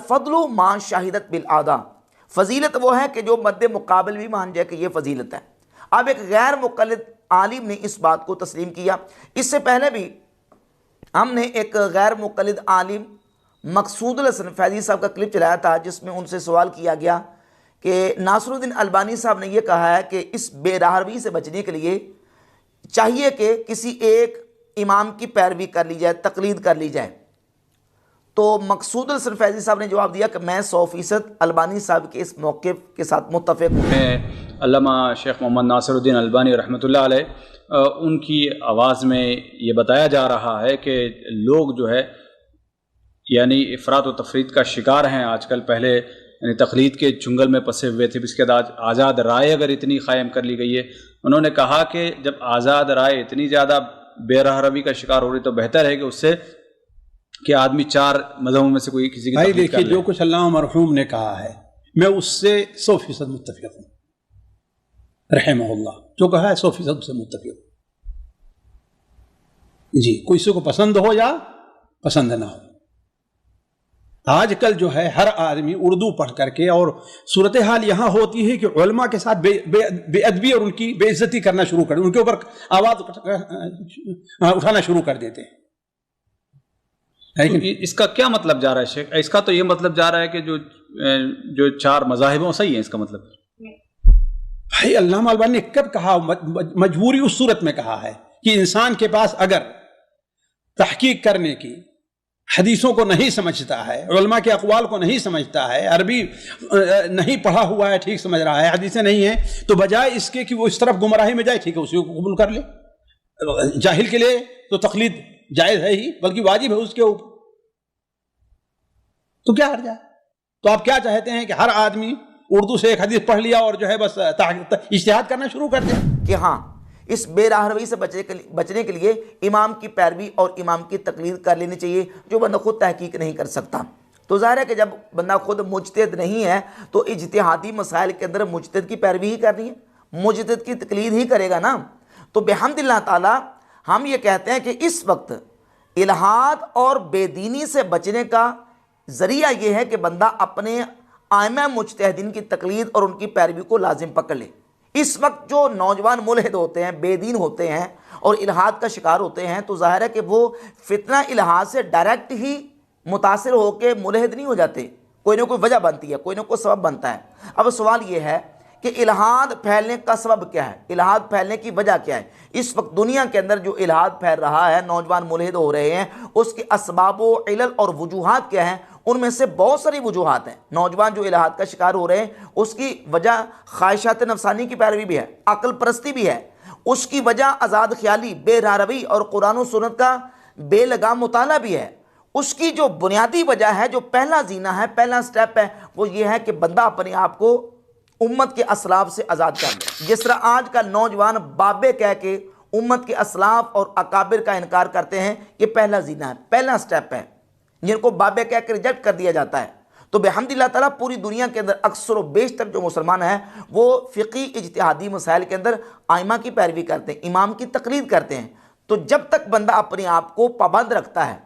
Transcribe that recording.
फ़ज़्लु मा शाहिदत बिल आदा, फ़जीलत वो है कि जो मद्दे मुकाबल भी मान जाए कि ये फ़जीलत है। अब एक गैर मुक़ल्लिद आलिम ने इस बात को तस्लीम किया। इससे पहले भी हमने एक गैर मुक़ल्लिद आलिम मकसूदुल हसन फैज़ी साहब का क्लिप चलाया था, जिसमें उनसे सवाल किया गया कि नासरुद्दीन अलबानी साहब ने यह कहा है कि इस बेराहरवी से बचने के लिए चाहिए कि किसी एक इमाम की पैरवी कर ली जाए, तकलीद कर ली जाए। तो मकसूदुल हसन फैज़ी साहब ने जवाब दिया कि मैं 100% अलबानी साहब के इस मौक़िफ़ के साथ मुत्तफ़िक़ हूँ। अल्लामा शेख मोहम्मद नासिरुद्दीन अलबानी रहमतुल्लाह अलैह, उनकी आवाज़ में ये बताया जा रहा है कि लोग जो है यानी इफ़रात व तफरीत का शिकार हैं आजकल। पहले यानी तक़लीद के चुंगल में फंसे हुए थे, इसके बाद आज़ाद राय अगर इतनी क़ायम कर ली गई है। उन्होंने कहा कि जब आज़ाद राय इतनी ज़्यादा बेरहरवी का शिकार हो रही तो बेहतर है कि उससे कि आदमी 4 मज़हबों में से कोई किसी की तक़लीद कर ले। जो कुछ अल्लामा मरहूम ने कहा है मैं उससे 100% मुत्तफ़िक़ हूँ, रहमहुल्लाह। जो कहा है 100% से मुत्तफ़िक़ हूँ जी, किसी को पसंद हो या पसंद ना हो। आजकल जो है हर आदमी उर्दू पढ़ करके, और सूरत हाल यहाँ होती है कि उलमा के साथ बेअदबी और उनकी बेइज्जती करना शुरू कर, उनके ऊपर आवाज़ उठाना शुरू कर देते हैं। तो इसका क्या मतलब जा रहा है शेख? इसका तो ये मतलब जा रहा है कि जो 4 मज़ाहिब सही है, इसका मतलब भाई अल्लामा अलबानी ने कब कहा? मजबूरी उस सूरत में कहा है कि इंसान के पास अगर तहकीक करने की हदीसों को नहीं समझता है, उलमा के अक़वाल को नहीं समझता है, अरबी नहीं पढ़ा हुआ है, ठीक समझ रहा है, हदीसें नहीं हैं, तो बजाय इसके कि वो इस तरफ गुमराही में जाए, ठीक है उसी को कबूल कर ले। जाहिल के लिए तो तक़लीद जायज़ है ही, बल्कि वाजिब है उसके ऊपर, तो क्या हर्ज है? तो आप क्या चाहते हैं कि हर आदमी उर्दू से एक हदीस पढ़ लिया और जो है बस इज्तिहाद करना शुरू कर दे कि हाँ इस बेराहरवी से बचने के लिए इमाम की पैरवी और इमाम की तकलीद कर लेनी चाहिए, जो बंदा खुद तहकीक नहीं कर सकता। तो ज़ाहिर है कि जब बंदा खुद मुज्तहिद नहीं है तो इज्तिहादी मसाइल के अंदर मुज्तहिद की पैरवी ही करनी है, मुज्तहिद की तकलीद ही करेगा ना। तो बिहम्दिल्लाह ताला हम ये कहते हैं कि इस वक्त इल्हाद और बेदीनी से बचने का ज़रिया ये है कि बंदा अपने आइमा मुज्तहिदीन की तकलीद और उनकी पैरवी को लाजिम पकड़ ले। इस वक्त जो नौजवान मुल्हिद होते हैं, बेदीन होते हैं और इल्हाद का शिकार होते हैं, तो ज़ाहिर है कि वो फितना इल्हाद से डायरेक्ट ही मुतासिर होकर मुल्हिद नहीं हो जाते, कोई ना कोई वजह बनती है, कोई ना कोई सबब बनता है। अब सवाल ये है कि इल्हाद फैलने का सबब क्या है, इल्हाद फैलने की वजह क्या है? इस वक्त दुनिया के अंदर जो इल्हाद फैल रहा है, नौजवान मुल्हिद हो रहे हैं, उसके असबाब व इलल और वजूहात क्या हैं? उनमें से बहुत सारी वजूहात हैं। नौजवान जो इल्हाद का शिकार हो रहे हैं उसकी वजह ख्वाहिशात नफसानी की पैरवी भी है, अक्ल परस्ती भी है, उसकी वजह आज़ाद ख्याली, बेराहरवी और कुरान और सुन्नत का बेलगाम मुताला भी है। उसकी जो बुनियादी वजह है, जो पहला जीना है, पहला स्टेप है, वो ये है कि बंदा अपने आप को उम्मत के असलाफ से आज़ाद कर ले। जिस तरह आज का नौजवान बाबे कह के उम्मत के असलाफ और अकाबिर का इनकार करते हैं, ये पहला जीना है, पहला स्टेप है, जिनको बाबे कह के रिजेक्ट कर दिया जाता है। तो बिहम्दिल्लाह ताला पूरी दुनिया के अंदर अक्सर व बेशतर जो मुसलमान हैं वो फ़िक़ी इज्तिहादी मसाइल के अंदर आइमा की पैरवी करते हैं, इमाम की तकलीद करते हैं। तो जब तक बंदा अपने आप को पाबंद रखता है